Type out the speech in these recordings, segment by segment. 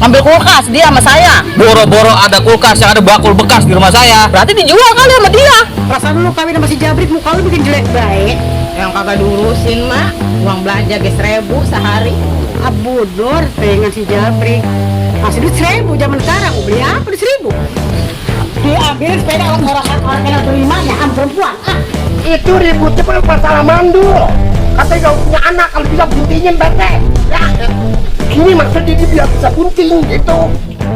Ngambil kulkas dia sama saya. Boro-boro ada kulkas yang ada bakul bekas di rumah saya. Berarti dijual kali sama dia. Perasaan lu kawin sama si Jabrik, muka lu bikin jelek baik. Yang kagak diurusin mah, uang belanja ge 1.000 sehari. Abudor pengen si Jabrik. Masih duit 1.000 zaman sekarang, beli apa di 1.000? Diambil sepeda orang yang terima ya, perempuan. Itu ributnya masalah mandul. Katanya gak punya anak, kalau bisa buntingin bete. Ya, ini maksudnya dia biar bisa bunting gitu.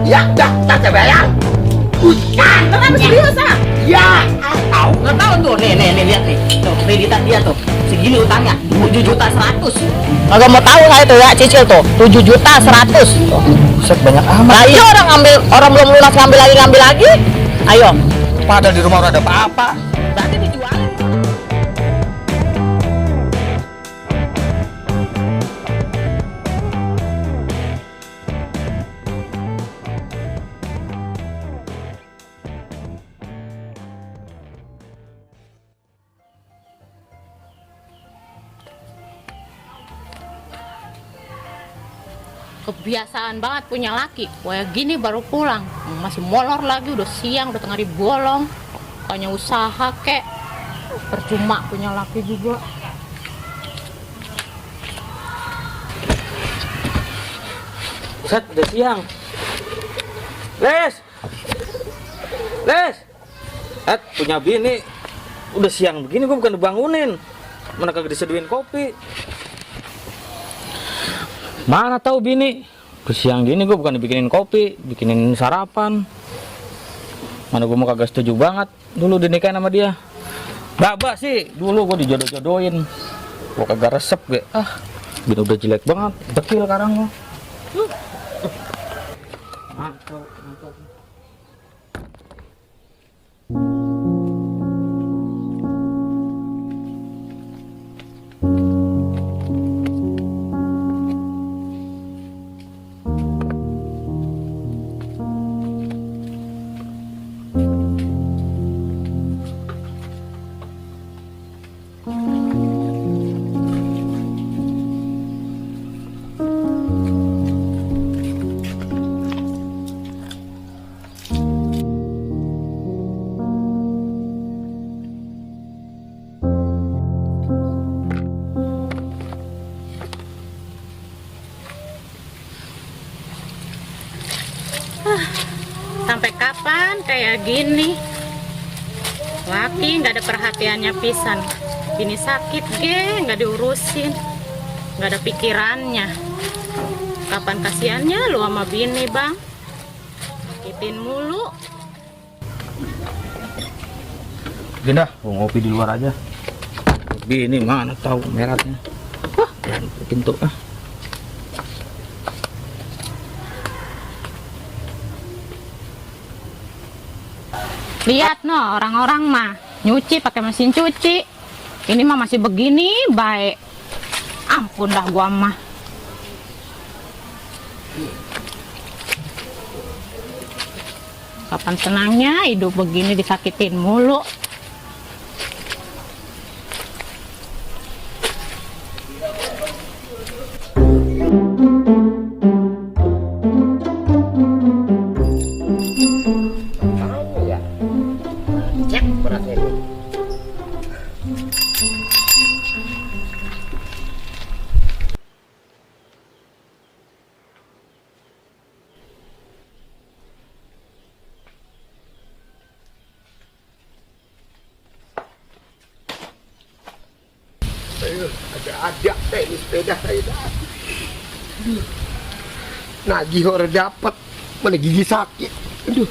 Ya, dah, kita bayar. Bukan, kenapa serius ah? Ya, Tahu? Nggak tahu tuh. Nih lihat nih. Tuh kreditan dia tuh. Segini utangnya 7.100.000. Kagak mau tahu saya tuh ya, cicil tuh 7.100.000. Buset, banyak amat. Nah iya orang belum lunas ngambil lagi. Ayo. Padahal di rumah udah ada apa-apa. Berarti dijualin. Kebiasaan banget punya laki kayak gini baru pulang masih molor lagi, udah siang, udah tengah hari bolong. Pokoknya usaha kek, percuma punya laki juga. Set, udah siang. Les, punya bini. Udah siang begini gue bukan dibangunin. Mana kagak disediain kopi. Mana tahu bini, udah siang gini gue bukan dibikinin kopi, bikinin sarapan. Mana gue mau kagak setuju banget dulu dinikahin sama dia. Baba sih, dulu gue dijodoh-jodohin. Gue kagak resep gue. Bini udah jelek banget, dekil sekarang gue. Mantap. Sampai kapan kayak gini? Laki nggak ada perhatiannya pisan. Bini sakit ge nggak diurusin, nggak ada pikirannya. Kapan kasihannya lu sama bini bang? Sakitin mulu. Gindah, mau ngopi di luar aja. Bini mana tahu meratnya. Pintu Lihat no, orang-orang mah nyuci pakai mesin cuci. Ini mah masih begini baik. Ampun dah gua mah. Kapan senangnya hidup begini disakitin mulu. ada ini sepeda saya dah. Nagih orang dapat, mana gigi sakit. Aduh.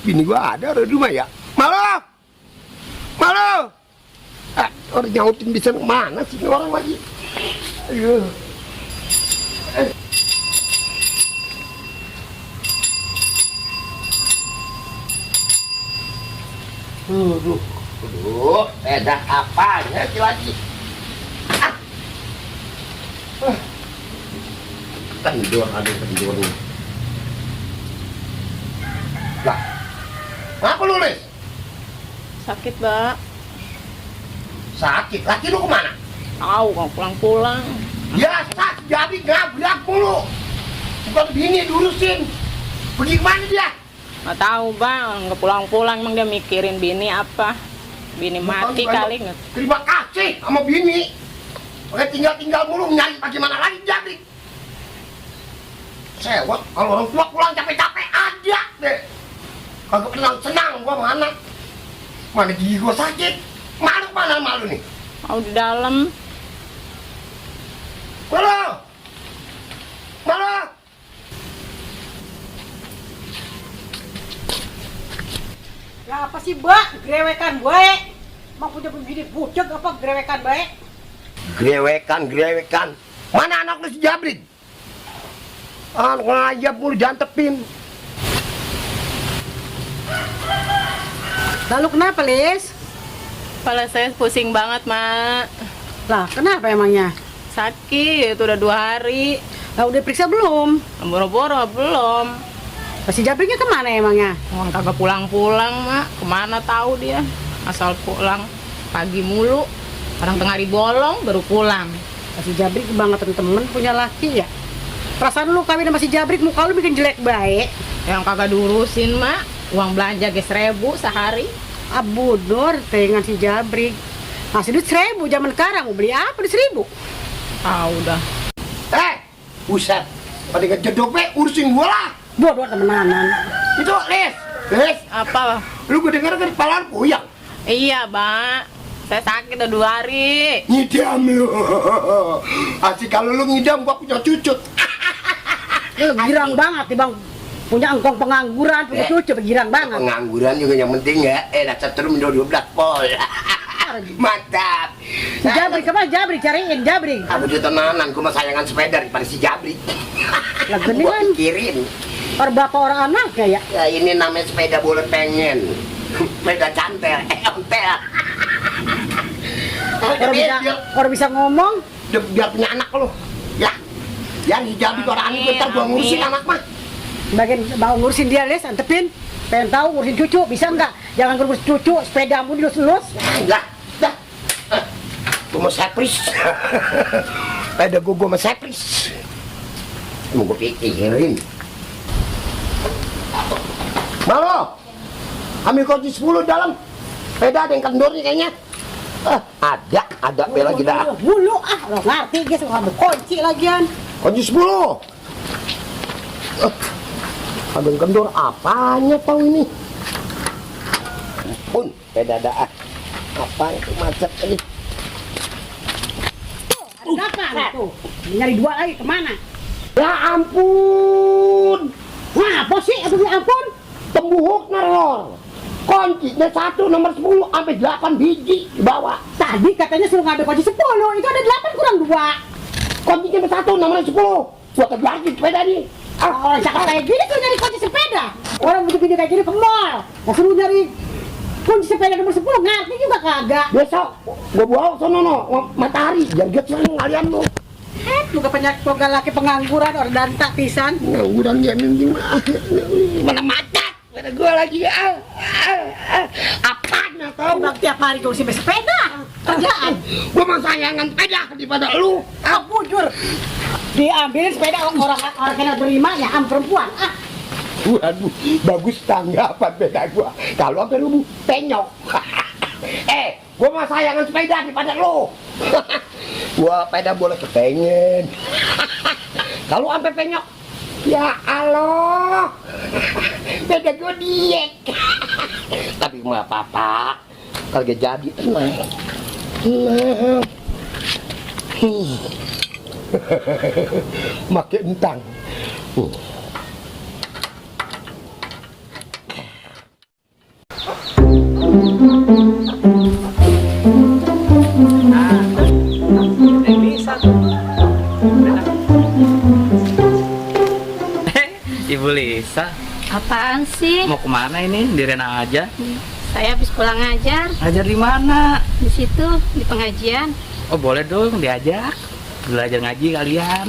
Bini gua ada orang rumah ya. Malah. Orang nyautin bisa kemana sih ini orang lagi? Aduh. Aduh, beda apanya lagi? Tidur, tidur. Lah, apa lu, Lis? Sakit, Mbak. Sakit? Laki lu kemana? Tahu, mau pulang-pulang. Ya, sakit jadi ngabrak mulu. bukan bini diurusin. Pergi kemana dia? Nggak tahu bang, nggak pulang-pulang emang dia mikirin bini apa? Bini mati kali nggak? Terima kasih sama bini. Pakai tinggal-tinggal mulu nyari bagaimana lagi Jabrik. Sewot kalau orang tua pulang capek-capek aja deh. Kagak senang gua sama anak. Mana gigi gua sakit. Malu nih. Mau di dalam. Malu. Ya apa sih, Mbak? Grewekan baik. Mau punya begini bucek apa grewekan baik? Grewekan. Mana anak lu si Jabrik? Anak ngajak mulu jantepin. Lalu kenapa, Lis? Kepala saya pusing banget mak. Lah, kenapa emangnya? Sakit, itu udah 2 hari. Lah, udah periksa belum? Boro-boro belum. Si Jabriknya kemana emangnya? Orang kagak pulang-pulang mak. Kemana tahu dia? Asal pulang pagi mulu. Orang tengah hari bolong baru pulang. Si Jabrik kebangetan temen punya laki ya? Perasaan lu kawin sama si Jabrik muka lu bikin jelek baik. Yang kagak diurusin mak. Uang belanja ge 1.000 sehari. Abudor dengan si Jabrik. Masih duit 1.000 zaman sekarang mau beli apa di 1.000? Ah udah. Buset. Pada ngejedoknya urusin gua lah. Bodoh temenanan. Itu Les. Apa? Lu gue denger kan kepala lu puyeng. Iya mak. Saya sakit udah 2 hari. Ngidam lu. Asik kalau lu ngidam gua punya cucut. Girang banget nih bang. Punya engkong pengangguran, punya cucu, girang banget. Pengangguran juga yang penting ya. Dasar terus 12 pol. Mantap. Si Jabrik kemana? Jabrik cariin Jabrik. Aku di tenanan, gua mah sayangan sepeda daripada si Jabrik. Lah Gua geningan. pikirin. Orang bapak orang anaknya ya. Ya ini namanya sepeda boleh pengen. Sepeda cantel, ontel. Orang bisa ngomong. Biar punya anak lo. Ya. Yang Jabrik orang anak bentar gua ngurusin anak mah. Bagian mau ngurusin dia, Les, antepin. Pengen tahu ngurusin cucu, bisa nggak? Jangan ngurus cucu, sepedamu dilus-lus. Dah. Gua mau servis. Ada gua mau servis. Mau gua pikirin. Malo, ambil kunci 10 dalam. Sepeda ada yang kendor nih kayaknya. Ada bela kita. Bulu lo ngerti guys, ngambil kunci lagian. Kunci 10. Ada yang kendor apanya tahu ini? Pun, sepeda ada. Apa itu macet ini? Ada apa tuh? Nyari 2 lagi kemana? Ya ampun. Wah, apa sih? Aduh, ya ampun. Tembuhuk neror. Kuncinya 1 nomor 10 sampai 8 biji dibawa. Tadi katanya suruh ngambil kunci 10, itu ada 8 kurang 2. Kuncinya 1 nomor 10. Gua kebiarin sepeda nih. Orang cakap kayak gini tuh nyari kunci sepeda. Orang begini kayak gini ke mall. Nggak suruh nyari kunci sepeda nomor 10, ngerti juga kagak. Besok gua bawa sono no matahari jaget seneng kalian lo. Juga penyakit laki pengangguran orang danta pisan. Ngangguran dia minggu mana macet. Ada gua lagi apanya tahu? Bang tiap hari kau simpen sepeda. Kerjaan. Gua mah sayangan sepeda daripada lu. Bujur. Diambilin sepeda orang kena berima ya perempuan. Waduh, bagus tanggapan beda gua. Kalau sampai lu penyok. Gua mah sayangan sepeda daripada lu. Gua sepeda boleh kepengen. Kalau sampai penyok, ya Allah. Beda gua diet. Tapi nggak apa-apa. Kalau gak jadi tenang. Makin entang. Bisa tuh. Ibu Lisa, Apaan sih? mau kemana ini? Di Rena aja. Saya habis pulang ngajar Ngajar di mana? di situ di pengajian. Oh boleh dong diajak. Belajar ngaji kalian.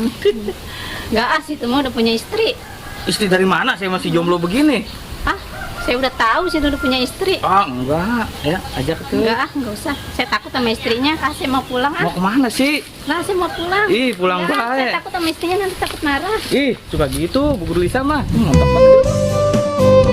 Nggak asik tuh, udah punya istri. Istri dari mana? Saya masih jomblo begini. Ah, Saya udah tahu sih udah punya istri. Oh enggak, ya ajak ke. Enggak usah. Saya takut sama istrinya. Saya mau pulang Mau kemana sih? Nah, saya mau pulang. Ih, pulang Saya baik. takut sama istrinya nanti takut marah. Ih, suka gitu, Bu Guru Lisa mah. Mantap banget.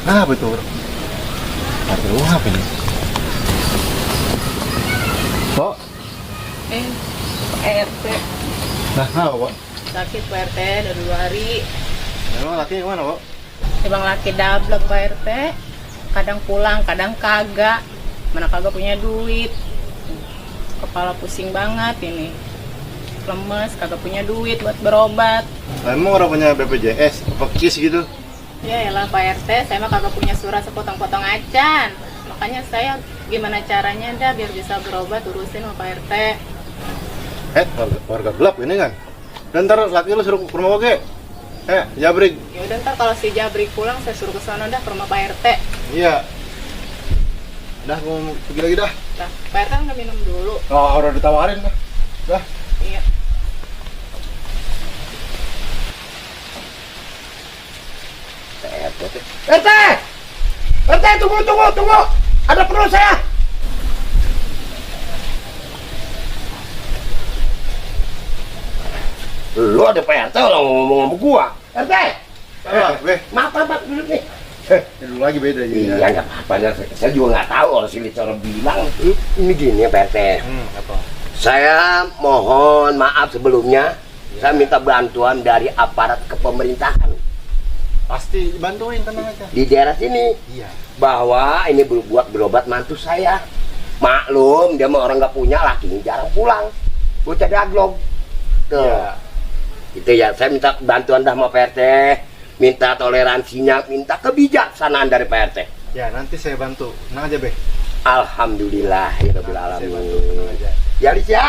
Ah betul. Aduh, apa ini? Kok? RT Nah, apa? sakit Pak RT udah 2 hari. Emang laki yang mana, Kok? Bang laki dablek Pak RT. Kadang pulang, kadang kagak. Mana kagak punya duit. Kepala pusing banget ini. Lemes, kagak punya duit buat berobat. Lah, emang orang punya BPJS, apa KIS gitu? Ya elah Pak RT, saya mah kagak punya surat sepotong-potong acan. Makanya saya gimana caranya dah biar bisa berobat urusin sama Pak RT. Warga gelap ini kan? Dan ntar laki lu suruh ke rumah oke? Jabrik. Ya udah ntar kalau si Jabrik pulang saya suruh ke sana dah ke rumah Pak RT. Iya. Dah, gua mau pergi lagi dah. Nah, Pak RT nggak minum dulu. Oh, udah ditawarin dah. Dah. Iya. RT! RT, tunggu! Ada perlu saya. Lu ada PRT orang ngomong sama gua. RT! Beh, Maaf, duduk nih. dulu lagi beda jadi. Iya, nggak apa-apa. Saya juga nggak tahu orang sini cara bilang. Ini gini ya, PRT. Apa? Saya mohon maaf sebelumnya. Saya minta bantuan dari aparat kepemerintahan Pasti bantuin, tenang aja. di daerah sini. Iya. Bahwa ini buat berobat mantu saya. Maklum, dia mah orang nggak punya, lakinya jarang pulang. Bocah daglog. Tuh. Iya. Itu ya, saya minta bantuan dah sama PRT. Minta toleransinya, minta kebijaksanaan dari PRT. Ya, nanti saya bantu. Tenang aja, Beh. Alhamdulillah, ya Rabbil Saya bantu, Alamin. tenang aja. Ya, Alicia,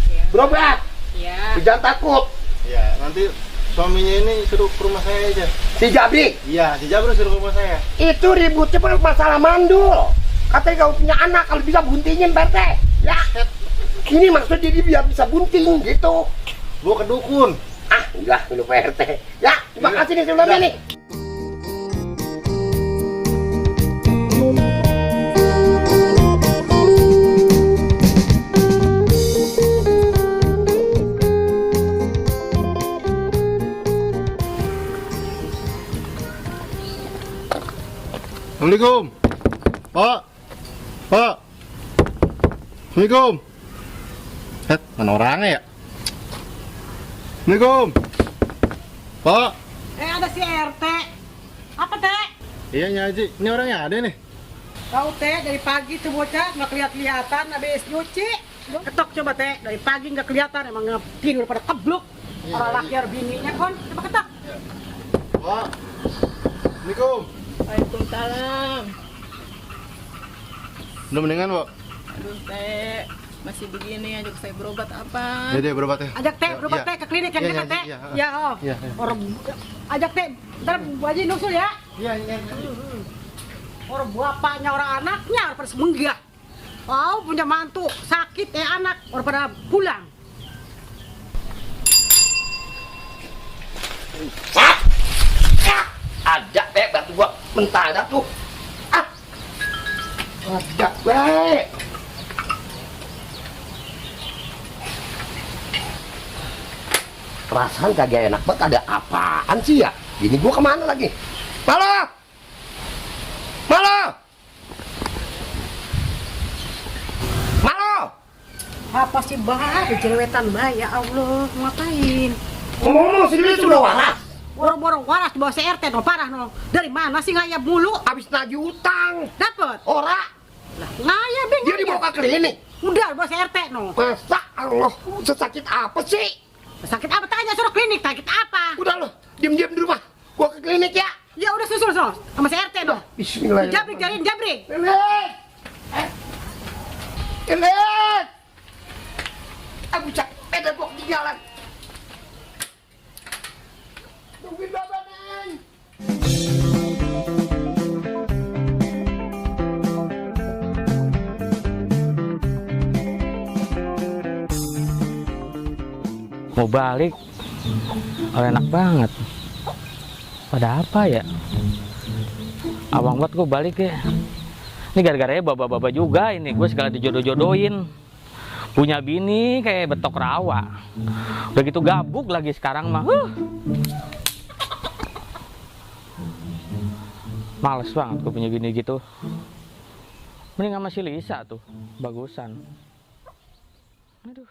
Iya. berobat. Iya. Jangan takut. Ya, nanti suaminya ini suruh ke rumah saya aja. Si Jabrik, Iya, si Jabro suruh ke rumah saya. itu ributnya masalah mandul. Katanya kau punya anak, kalau bisa buntingin PRT. Ya, ini maksudnya dia biar bisa bunting gitu. Gua ke dukun. Ah, udah dulu PRT. Ya, terima Iya. kasih nih sebelumnya nih. Assalamualaikum. Pak. Assalamualaikum. Mana orangnya ya? Assalamualaikum. Pak. Ada si RT. Apa teh? Iya Nyaji, ini orangnya ada nih. Tahu teh dari pagi tuh bocah nggak kelihatan habis nyuci. Ketok coba teh dari pagi nggak kelihatan emang tidur pada kebluk. Orang laki orang bininya kon coba ketok. Pak. Assalamualaikum. Waalaikumsalam. Udah mendingan, Pak? Aduh teh, masih begini ajak saya berobat apa? Ya deh berobat ya. Ajak teh berobat teh ke klinik yang Iya, dekat iya, teh. iya. Ya oh. Iya, iya. Orang ajak teh ntar Bu Haji nusul ya. Iya. Orang bapaknya orang anaknya orang pada semenggah. Oh punya mantu sakit anak orang pada pulang. Ada teh batu gua mentah ada tuh. Ah, ada baik. Perasaan kagak enak banget, ada apaan sih ya? Ini gua kemana lagi? Malo! Apa sih bah? Jerewetan bah ya Allah ngapain? Ngomong sendiri sudah waras. Borong-borong waras di bawah CRT no parah no. Dari mana sih ngayap mulu? Habis nagih utang. Dapet? Ora, Lah ngayap deh. dia dibawa ke klinik. Udah di bawah CRT no. Masa Allah, sesakit apa sih? Sakit apa tanya suruh klinik sakit apa? Udah loh, Diam-diam di rumah. Gua ke klinik ya. Ya udah susul sama si RT dong. Bismillahirrahmanirrahim. Jabrik cariin Jabrik. Lilit! Lilit! Aku cak sepeda gua ketinggalan. Tungguin Bapak, Neng. Mau balik, enak banget. Pada apa ya? Abang buat gue balik ya. Ini gara-garanya baba-baba juga ini. Gue segala dijodoh-jodohin. Punya bini kayak betok rawa. Udah gitu gabuk lagi sekarang mah. Males banget gue punya bini gitu. Mending sama si Lisa tuh, bagusan. Aduh.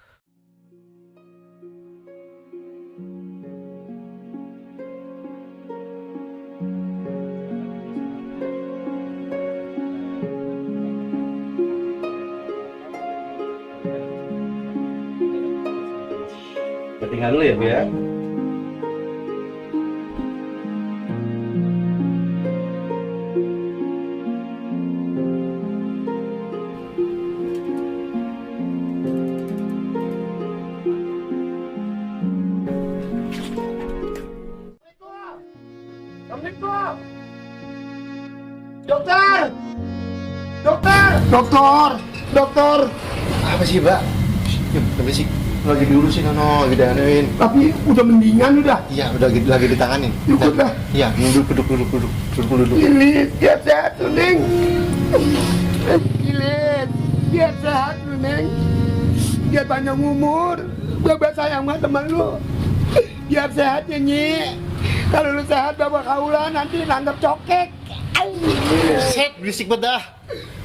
Tinggal dulu ya, Bu ya. Assalamualaikum. Dokter. Dokter. Dokter. Dokter. Apa sih, Mbak? Tapi sih lagi diurusin lagi dianuin. Tapi udah mendingan udah. Iya, udah lagi ditanganin. Duduk dah. Iya, duduk. Gilit, biar sehat lu, Neng. Gilit, biar sehat lu, Neng. Biar panjang umur. Bapak sayang sama teman lu. Biar sehat ya, Nyi. Kalau lu sehat, bapak kaulah nanti nanggap cokek. Set, berisik bedah.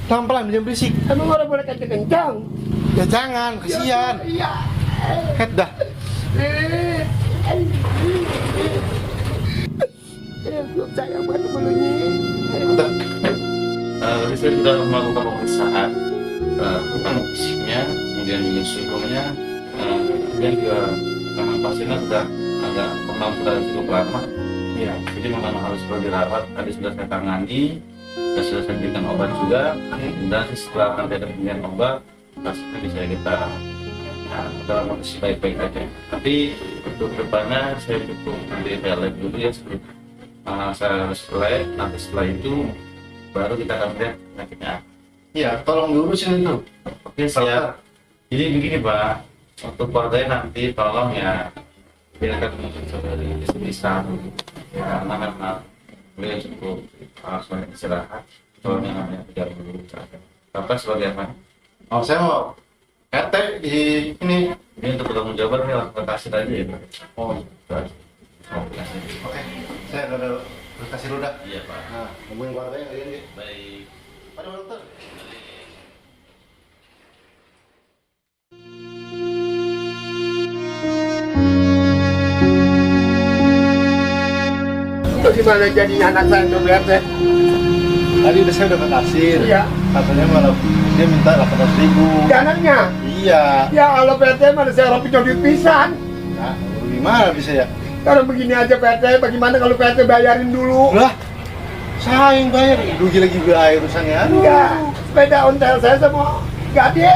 Pelan-pelan, jangan berisik. Emang orang boleh kenceng-kenceng? Ya jangan, kasihan. Iya. Head dah. Gilit. Belum sayang banget teman lu, Nyi. Bentar. Tadi saya sudah melakukan pemeriksaan tentang fisiknya, kemudian juga suhunya, kemudian juga memang pasiennya sudah agak sudah cukup lama. Ya, jadi memang harus perlu dirawat. Tadi sudah saya tangani, dan sudah saya berikan obat juga. Dan setelah nanti ada pemberian obat, pastinya bisa kita dalam kondisi baik-baik aja. Tapi untuk depannya saya cukup nanti lab dulu ya sebelum saya harus lab. Nanti setelah itu baru kita akan lihat penyakitnya. Iya, tolong diurusin itu. Oke, saya. Jadi begini Pak, untuk keluarganya nanti tolong ya biarkan mungkin saudari istirahat ya, karena memang beliau cukup banyak istirahat. Soalnya namanya bicara dulu. Bapak sebagai apa? Oh, saya mau RT di ini. Ini untuk bertanggung jawab nih langsung kasih tadi ya Pak. Oh, Oke. oke. Saya udah kasih dulu dah. Iya Pak. Nah, hubungin keluarganya kalian deh. Baik. Ada dokter. Gimana jadinya anak saya tuh, BRT? Tadi udah saya udah kasih. Iya. Katanya malah dia minta 800.000. Dananya? Iya. Ya Allah, PT mana saya orang pinjam duit pisan. Nah, gimana bisa ya? Kalau begini aja PT, bagaimana kalau PT bayarin dulu? Lah, saya yang bayar. Rugi lagi bayar urusannya. Enggak, sepeda ontel saya semua gade.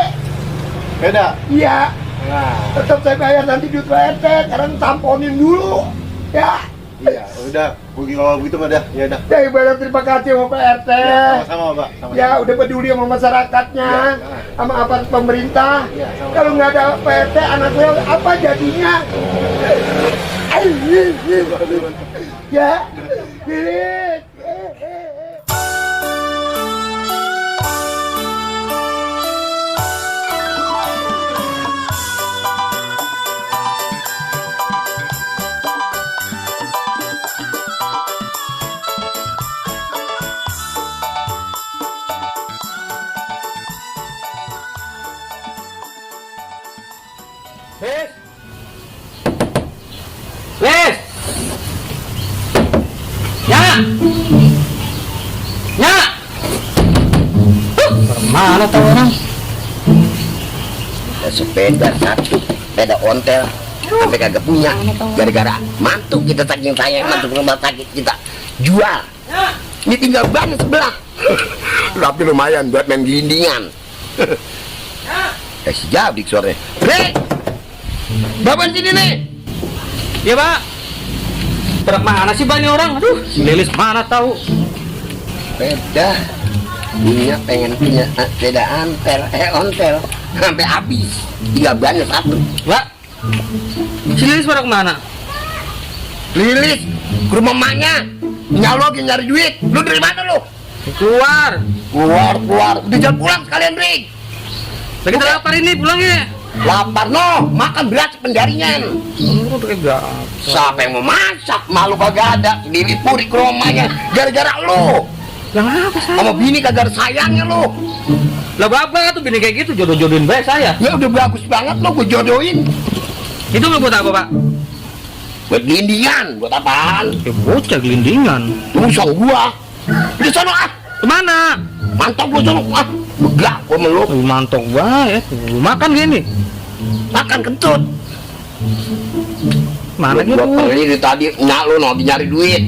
Beda. Iya, Nah, tetap saya bayar nanti duit PT, karena tamponin dulu. Ya, iya, udah. Rugi kalau begitu mah dah. Ya dah. saya banyak terima kasih sama PT. Ya, sama-sama, Pak. Sama-sama. Ya, udah peduli sama masyarakatnya, Ya, sama aparat pemerintah. Ya, sama-sama. Kalau nggak ada PT, anak saya apa jadinya? Ya, Gilit. Les! Ya! Ya! Mana tuh orang? Ada sepeda satu, sepeda ontel. sampai kagak punya gara-gara mantu kita saking sayang mantu rumah sakit kita jual. Ini tinggal ban sebelah. Tapi lumayan buat main gelindingan. Si Jabrik suaranya. Bre, bapak sini nih. Ya Pak. Berak mana sih Pak ini orang? Aduh, si Lilis mana tahu? Beda. Dia pengen punya sepeda ontel sampai habis. Tinggal bannya satu. Pak. Si Lilis pada kemana? Lilis ke rumah emaknya. Nyalo lagi nyari duit. Lu dari mana lu? Keluar. Udah jalan pulang sekalian, Rik. Lagi lapar ini pulang ya. Lapar no, makan beras penjaringan. Pakai berapa? Siapa yang mau masak? Malu kagak ada. Lilis puri ke rumahnya gara-gara lu. Yang apa saya? Sama bini kagak ada sayangnya lu. Lah bapak tuh bini kayak gitu jodoh-jodohin baik saya. Ya udah bagus banget lu, gue jodohin. Itu nggak buat apa Pak? Buat gelindingan, buat apaan? Ya bocah gelindingan. Usah gua. Di sana ah. Kemana? Mantap gua sana ah. Begak gua meluk. Mantok banget. Makan gini. Makan kentut. Mana gitu? Gua pergi tadi lu nyari duit.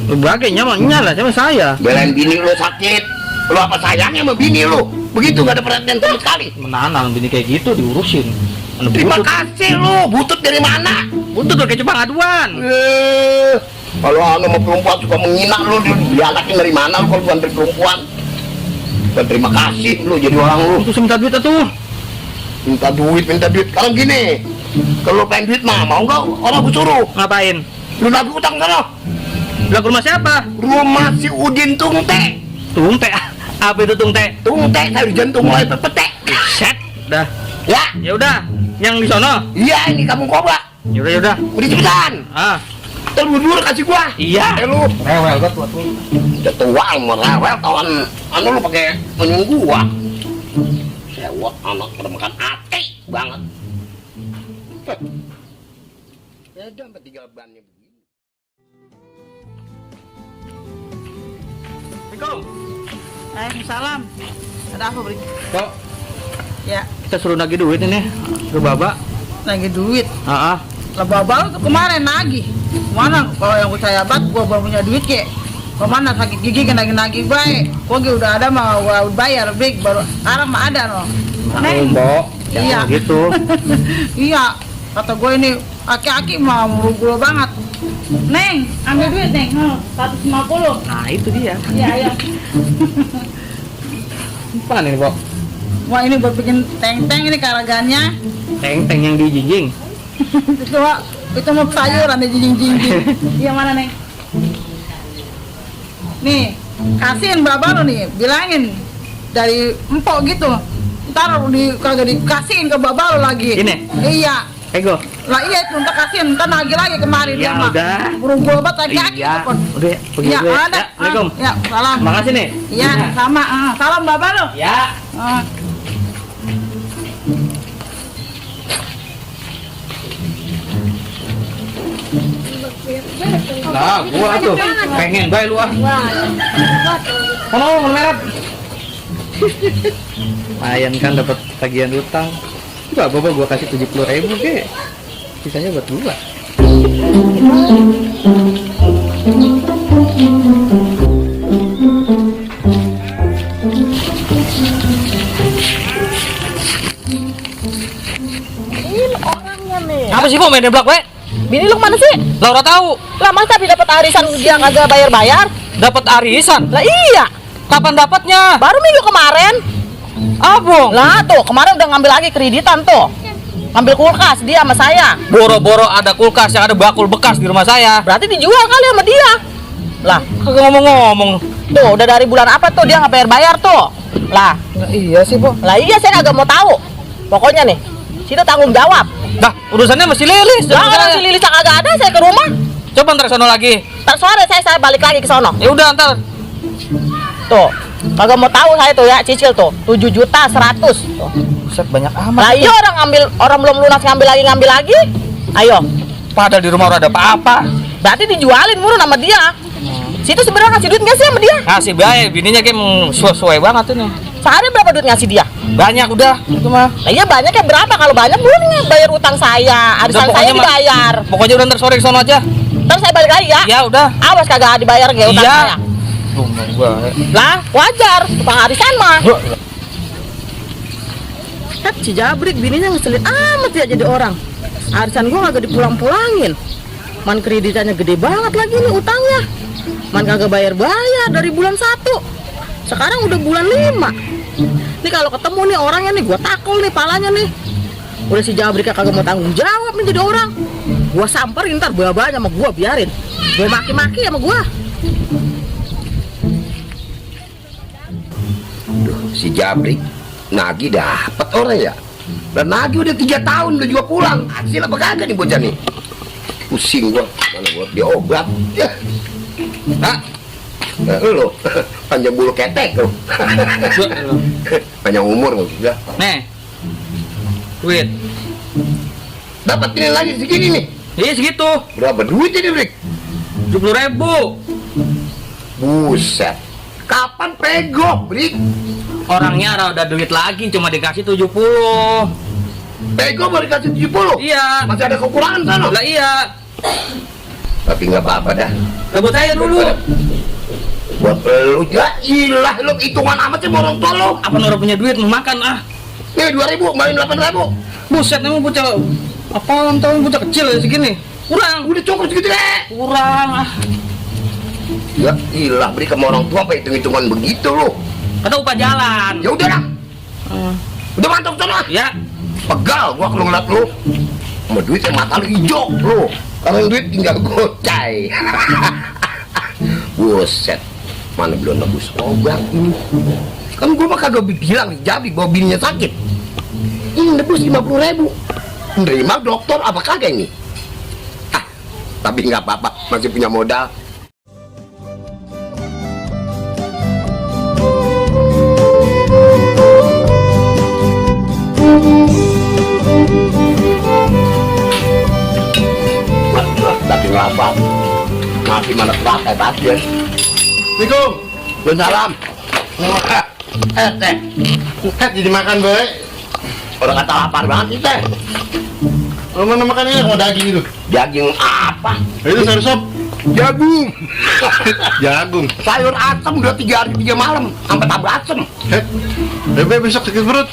Berbagai nyala sama saya. Belain bini lu sakit. Lu apa sayangnya sama bini lu? Begitu gak ada perhatian sama sekali. Menanam bini kayak gitu diurusin. Mana Terima butut. kasih lu. Butut dari mana? Butut kayak cuma ngaduan. Kalau anu sama perempuan suka menghina lu, dianakin dari mana lu kalau bukan dari perempuan? Dan terima kasih lu jadi orang lu. Itu minta duit tuh. Minta duit. Kalau gini, kalau pengen duit mah mau nggak? Orang gue suruh. Ngapain? Lu lagi utang sana. Lah ke rumah siapa? Rumah si Udin Tungte. Tungte. Apa itu tungte? Tungte sayur jantung mulai pepetek. Set. Dah. Ya, Ya udah. Yang di sono. iya ini kamu kobra. Ya udah ya udah. Udah cepetan. Ah. Terburu-buru kasih gua. Iya. Lu. Rewel banget buat lu. Udah tua mau rewel kawan. Anu lu pakai menunggu gua. Sewot anak pada makan ati banget. Beda sampai 3 bannya begini. Assalamualaikum. Salam. Ada apa, Bri? Kok Ya, kita suruh nagih duit ini ke Baba? lagi duit. Ah. Lah babal tuh kemarin nagih. Mana kalau yang saya bat gua baru punya duit ke. Kemana sakit gigi kan nagih baik. Gua udah ada mah gua bayar big baru sekarang mah ada no. Neng. Mbok. Iya. Gitu. Iya. Kata gue ini aki-aki mah murugul banget. Neng, ambil duit Neng. 150. Nah, itu dia. Iya, ayo. Apa nih, Mbok? Wah, ini buat bikin teng-teng ini karagannya. Teng-teng yang dijinjing. itu mau sayuran di jinjing-jinjing. Iya mana Neng? Nih, kasihin berapa lo nih? Bilangin dari empok gitu. Ntar kagak dikasihin ke babalo lagi. Ini? Iya. Ego. Lah iya itu ntar kasihin, ntar nagih lagi kemarin dia Ya mah. udah. Burung gua banget lagi Iya. Udah, pergi Iya, dulu ya. ada. Ya, Assalamualaikum. Ya, salam. Makasih nih. Iya, sama. Salam babalo. Ya. Nah, gua tuh pengen bae lu ah. Kono merah. Lumayan kan dapat tagihan utang. Enggak apa-apa gua kasih 70.000 ke. Sisanya buat gua. Apa sih, Bu? Main deblak, we? Bini lu kemana sih? Laura tahu. Lah masa tapi dapat arisan dia kagak bayar-bayar? Dapat arisan. Lah iya, Kapan dapatnya? baru minggu kemarin. Abang. Lah tuh, kemarin udah ngambil lagi kreditan tuh. Ngambil kulkas dia sama saya. Boro-boro ada kulkas yang ada bakul bekas di rumah saya. Berarti dijual kali sama dia. Lah, Kagak ngomong-ngomong. tuh udah dari bulan apa tuh dia nggak bayar-bayar tuh. Lah, Iya sih, Bu. lah iya saya kagak mau tahu. Pokoknya nih, situ tanggung jawab. Dah, urusannya masih Lilis. Lah orang si Lilis kagak ada, saya ke rumah. Coba ntar sono lagi. Ntar sore saya balik lagi ke sono. Ya udah ntar. Tuh, kagak mau tahu saya tuh ya, cicil tuh 7.100.000 tuh. Buset, banyak amat. Lah iya orang belum lunas ngambil lagi. Ayo, Padahal di rumah udah ada apa-apa. berarti dijualin mulu sama dia. Situ sebenarnya ngasih duit nggak sih sama dia? Ngasih biaya, bininya kayak sesuai banget ini. Sehari berapa duit ngasih dia? Banyak udah, itu mah. Nah, iya banyaknya berapa? Kalau banyak belum bayar utang saya. Arisan saya dibayar. Pokoknya udah ntar sore ke sono aja. Ntar saya balik lagi ya. Ya udah. Awas kagak dibayar ge utang Iya. saya. Lah, wajar, tukang arisan mah. Si Jabrik bininya ngeselin amat ya jadi orang. Arisan gua kagak dipulang-pulangin. Man kreditannya gede banget lagi nih utangnya. Man kagak bayar-bayar dari bulan 1. Sekarang udah bulan 5. Nih kalau ketemu nih orangnya nih gua takul nih palanya nih. Udah si Jabrik kagak mau tanggung jawab nih jadi orang. Gua samperin ntar babanya sama gua biarin. Gua maki-maki sama gua. Si Jabrik nagih dapat orang ya. Dan nagih udah 3 tahun udah juga pulang. Hasil apa kagak nih bocah nih? Pusing gua, mana gua dia obat. Ya. Hah? Nah, lu panjang bulu ketek lu. Panjang umur maksudnya. Nih. Duit. Dapat ini lagi segini nih. Iya segitu. Berapa duit ini, Brik? 70.000. Buset. Kapan pegok, Brik? Orangnya udah duit lagi, cuma dikasih 70. Pegok baru dikasih 70. Iya. Masih ada kekurangan sana. Lah iya. Tapi nggak apa-apa dah. Buat saya dulu. Buat lu ya ilah lu hitungan amat sih borong tua lu. Apa orang punya duit mau makan ah? Nih 2.000, main 8.000. Buset, emang bocah apaan tahun bocah kecil ya segini? Kurang. Udah cukup segitu deh. Kurang ah. Ya ilah beri sama orang tua apa hitung-hitungan begitu lu. Kata upah jalan. Ya udah dah. Udah mantap sana. Ya. Pegal gua kalau ngeliat lu. Sama duit yang mata lu hijau lu. Kalau yang duit tinggal gocai. Buset. Mana belum nebus obat ini. Kan gua mah kagak bilang jadi bahwa bininya sakit. Ini nebus 50.000. Nerima dokter apa kagak ini? Ah, tapi nggak apa-apa, masih punya modal. Tapi ngapa? Masih mana pakai pasien? Assalamualaikum. Salam. Teh. Jadi makan baik. Orang kata lapar banget sih teh. Lu mana makannya sama daging itu? Daging apa? Itu sayur sop. Jagung. Jagung. Sayur asem udah 3 hari 3 malam sampai tambah asem. Bebe besok sakit perut.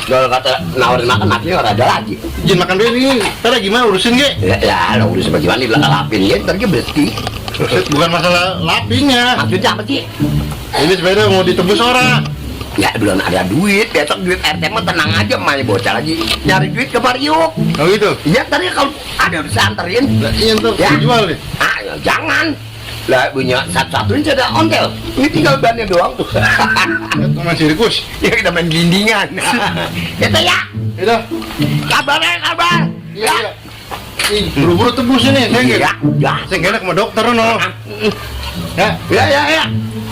Kalau kata nawarin makan makannya orang ada lagi. Jin makan dulu ini. Ntar gimana urusin ge? Ya lo udah sebagaimana di belakang lapin ya, ntar dia bersih. Bukan masalah lapingnya. Maksudnya apa sih? Ini sepeda mau ditebus orang. Ya belum ada duit, besok duit RT mah tenang aja, main bocah lagi nyari duit ke Mario. Oh gitu? Iya tadi kalau ada udah saya anterin. Nah, iya ntar Ya. jual deh. Ah ya, jangan. Lah punya satu-satunya ada ontel. Ini tinggal bannya doang tuh. Itu main sirkus. Ya kita main gelindingan. Itu ya. Udah. Kabarnya kabar. Iya. Ih, buru-buru tebus ini. Saya nggak. Ya, ya. Saya nggak enak sama dokter no. Ya. Ya.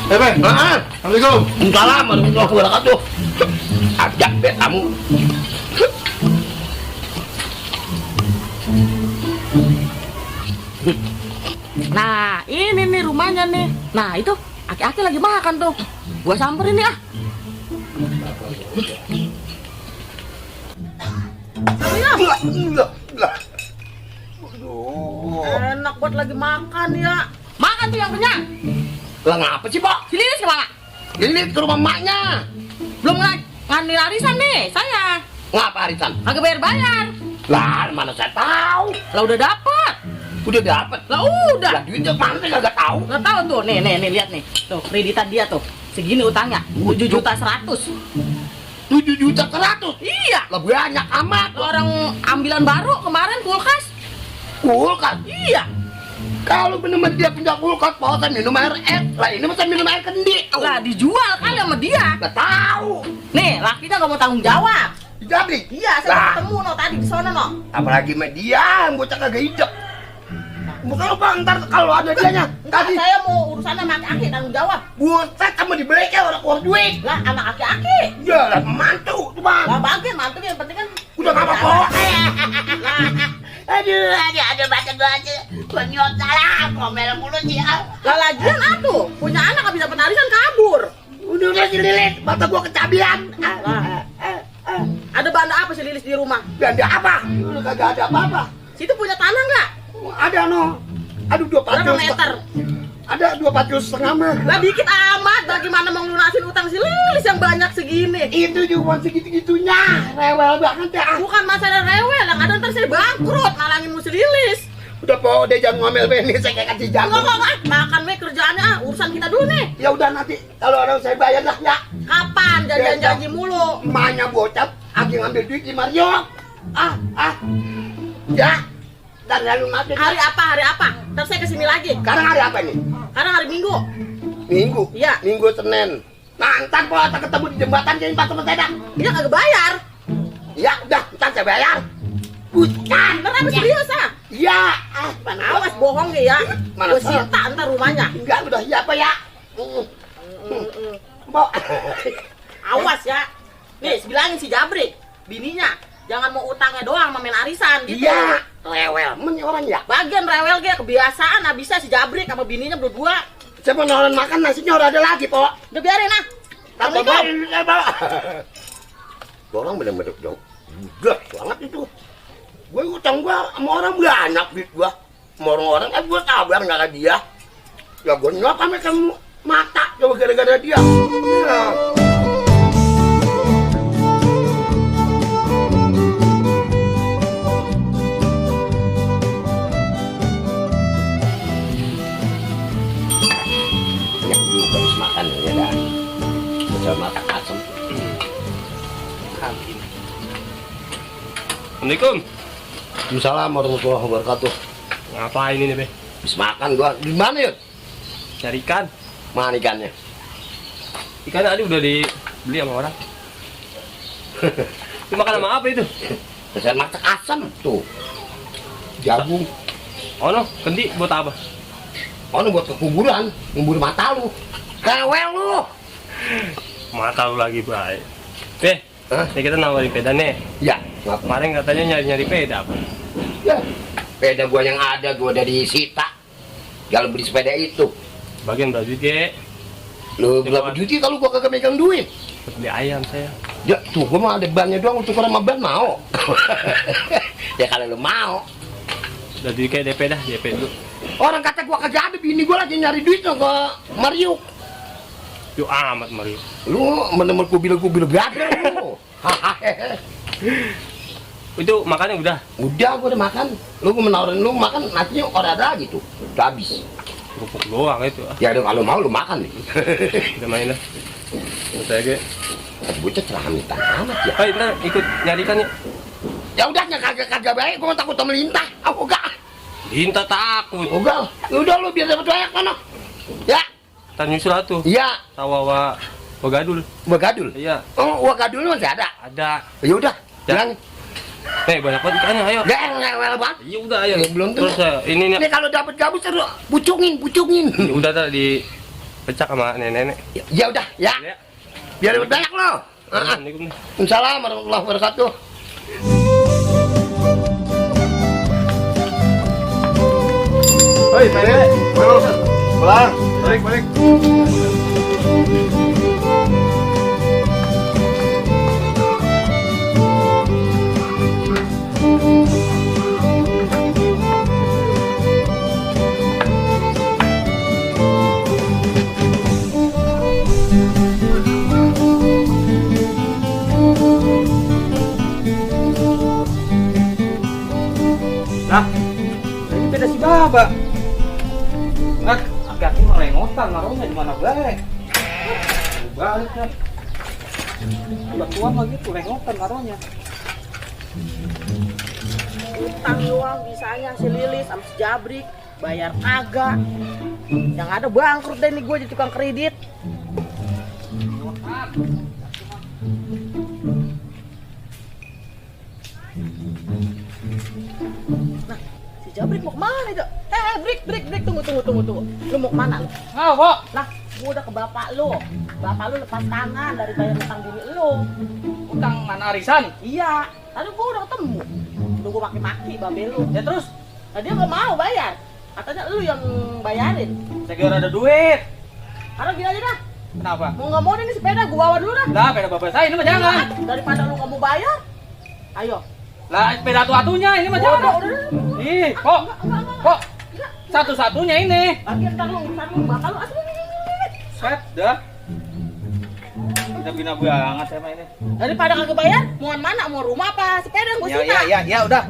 Bebe. Assalamualaikum. Salam warahmatullahi wabarakatuh. Ajak be kamu. Nah, ini nih rumahnya nih. Nah, itu aki-aki lagi makan tuh. Gua samperin nih ah. Enak buat lagi makan ya. Makan tuh yang kenyang. Lah ngapa sih, Pak? Si Lilis kemana? Ini ke rumah emaknya. Belum ngambil arisan nih, saya. Ngapa arisan? Kagak bayar-bayar. Lah mana saya tahu. Lah udah dapat. Udah dapat. Lah udah. Lah duitnya mana saya kagak tahu. Nggak tahu tuh, nih lihat nih. Tuh kreditan dia tuh. Segini utangnya, 7.100.000. 7.100.000. Iya. Lah banyak amat. Orang ambilan baru kemarin kulkas. Kulkas. Iya. Kalau benar dia punya kulkas, mau saya minum air es. Lah ini masa minum air kendi. Lah dijual kali sama dia. Nggak tahu. Nih, lakinya nggak mau tanggung jawab. Jadi. Iya, saya Lah. ketemu no tadi di sana no. Apalagi media, bocah kagak hidup. Bukan lupa ntar kalau ada dianya. Enggak, Tadi saya mau urusannya sama aki-aki tanggung jawab. buset sama dibeleknya orang keluar duit. Lah, anak aki-aki. Ya lah mantu tuh bang. Lah bagian mantu yang penting kan Udah nggak apa-apa. Aduh, baca gua aja. Konyol salah, ngomel mulu sih. lah lagian atuh punya anak habis dapat arisan kabur. Udah Nulis si Lilis, mata gua kecabian. Ada banda apa sih Lilis di rumah? Gak ada apa? Lu kagak ada apa-apa. Situ punya tanah nggak? Ada no. Aduh 2 Berapa meter? Ada 2,4 mah. Lah dikit amat, bagaimana mau lunasin utang si Lilis yang banyak segini? Itu juga segitu-gitunya. Rewel banget ya. Bukan masalah rewel, yang ada ntar saya bangkrut, nalangin mu si Lilis. Udah po, deh jangan ngomel Benny, saya kayak kasih jago. Enggak, makan we kerjaannya, urusan kita dulu nih. Ya udah nanti kalau orang saya bayar lah ya. Kapan? Janji-janji mulu. Emaknya bocap, lagi ngambil duit di Mario. Ya. Dan lalu mati. Hari apa? Ntar saya kesini lagi. Sekarang hari apa nih? Sekarang hari Minggu. Minggu. Iya. Minggu Senin. Nah, ntar kalau kita ketemu di jembatan jadi Pak teman saya. Iya kagak bayar. Ya udah, ntar saya bayar. Bukan. Beneran serius ah? Iya. Mana Awas bohong ya. Mana Gue sita ntar rumahnya. enggak udah iya apa ya? Mbok. Awas ya. Nih, bilangin si Jabrik, bininya jangan mau utangnya doang sama main arisan gitu. Iya, rewel orang ya. Bagian rewel ge kebiasaan habisnya si Jabrik sama bininya berdua. Saya mau nawarin makan nasinya udah ada lagi, Po. Udah biarin ah. Assalamualaikum. Orang bener-bener dong. Udah banget itu. Gue utang gua sama orang banyak duit gua. Sama orang-orang kan gua sabar enggak ke dia. Ya gua nyop sampai ke mata coba gara-gara dia. Ya. Makan ya dah. Coba makan asam. Assalamualaikum. Assalamualaikum warahmatullahi wabarakatuh. Ngapain ini, Be? Habis makan gua. Di mana, Yud? Cari ikan. Mana ikannya? Ikan tadi udah dibeli sama orang. Lu makan sama apa itu? Saya masak asam tuh. Jagung. Oh no, kendi buat apa? Oh, buat kekuburan, ngubur mata lu. Rewel lu. Mata lu lagi baik. Be, ini kita nawarin peda nih. Ya, ngapa? Kemarin katanya nyari-nyari peda apa? Ya, sepeda gua yang ada gua dari Sita. Kalau beli sepeda itu. Bagian baju ge. Lu berapa duit kalau gua kagak megang duit? Beli ayam saya. Ya, tuh gua mah ada bannya doang untuk orang ban mau. Ya kalau lu mau. Udah duit kayak DP dah, DP dulu. Orang kata gua kagak ada, bini gua lagi nyari duit ke Mario. Yuk amat Mario. Lu menemukan kubil gagal lu. Itu makannya udah? Udah gua udah makan. Lu gua menawarin lu makan nasinya orang ada gitu. Udah habis. Kerupuk doang itu. Ya udah kalau mau lu makan nih. Udah main dah. Saya ge. Bocah cerah minta amat ya. Hai, ntar ikut nyari ikan ya. Ya udah kagak baik, gua takut sama lintah. Enggak. Dinta takut. Enggak. Udah lu biar dapat banyak mana. Ya. Ntar nyusul atuh. Iya. Tawa Wagadul. Wagadul. Iya. Oh, Wagadul masih ada. Ada. Ya udah. Ya. Bilang. Banyak banget ikannya, ayo. Ya, rewel banget. Iya udah, ayo. Ya, belum tuh. Terus ini nih. Ini kalau dapat gabus terus pucungin. Udah tadi pecah sama nenek-nenek. Ya udah, ya. Ya. Biar dapat banyak lo. Assalamualaikum. Assalamualaikum warahmatullahi wabarakatuh. Hei, Pede. Pulang. Balik. Nah, ini beda si Baba. Nah, hati-hati melengotan, naruhnya di mana baik. Balik ya. Udah tua lagi tuh lengotan naruhnya. Utang doang bisanya si Lilis sama si Jabrik, bayar kagak. Yang ada bangkrut deh nih gue jadi tukang kredit. Nah, si Jabrik mau kemana itu? Brik, tunggu. Lu mau kemana lu? Kok? Lah, gua udah ke bapak lu. Bapak lu lepas tangan dari bayar utang bini lu. Utang mana arisan? Iya, tadi gua udah ketemu. Udah gua maki-maki babe lu. Ya terus? Nah, dia nggak mau bayar. Katanya lu yang bayarin. Saya kira ada duit. Karena gini aja dah. Kenapa? Mau nggak mau nih sepeda gua bawa dulu dah. Lah, sepeda bapak saya ini mah jangan. Daripada lu nggak mau bayar. Ayo. Lah, sepeda atunya ini mah jangan. Ih, kok satu-satunya ini. Lagi ntar lu bakal lu asli. Set dah. Bina banget sama ini. Daripada kagak bayar, mau mana? Mau rumah apa sepeda yang gua sita? Ya udah.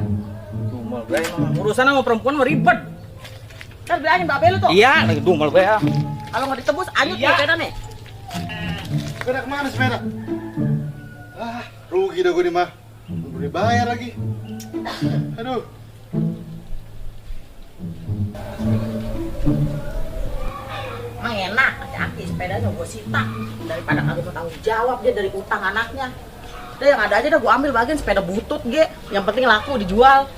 Dumel gue emang. Urusan sama perempuan mah ribet. Ntar bilangin babe lu tuh. Iya, lagi dumel gue ya. Kalau nggak ditebus, anyut Iya. nih sepeda nih. Sepeda kemana sepeda? Ah, rugi dah gue nih mah. Belum dibayar lagi. Aduh. Mah enak, hati-hati sepedanya gua sita. Daripada kagak bertanggung jawab dia dari utang anaknya. Udah yang ada aja dah gua ambil bagian sepeda butut ge. Yang penting laku dijual.